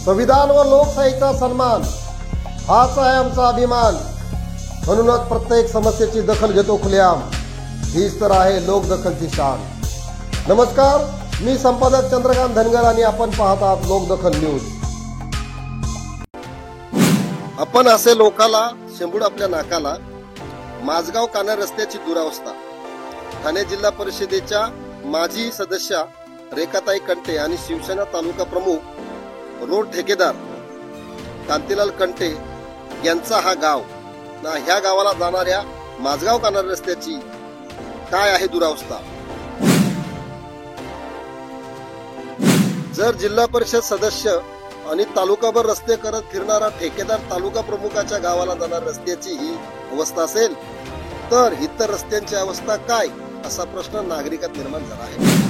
संविधान व लोकशाहीचा सन्मान हाच आहे आमचा अभिमान। म्हणूनच प्रत्येक समस्येची दखल घेतो खुलेआम। हीच तर आहे लोकदखलची शान। नमस्कार, मी संपादक चंद्रकांत धनगर आणि आपण पाहत आहात लोकदखल न्यूज। आपण असे लोकाला शेंबूड आपल्या नाकाला, माझगाव कान्हे रस्त्याची दुरावस्था। ठाणे जिल्हा परिषदेच्या माजी सदस्या रेखाताई कंटे आणि शिवसेना तालुका प्रमुख रोड ठेकेदार कांतीलाल कंटे यांचा हा गाव ना ह्या गावाला जाणाऱ्या माझगाव कान्हे रस्त्याची काय आहे दुरावस्था। जर जिल्हा परिषद सदस्य आणि तालुकाभर रस्ते करत फिरणारा ठेकेदार तालुका प्रमुखाच्या गावाला जाणार रस्त्याची ही अवस्था असेल तर इतर रस्त्यांची अवस्था काय, असा प्रश्न नागरिकात निर्माण झाला आहे।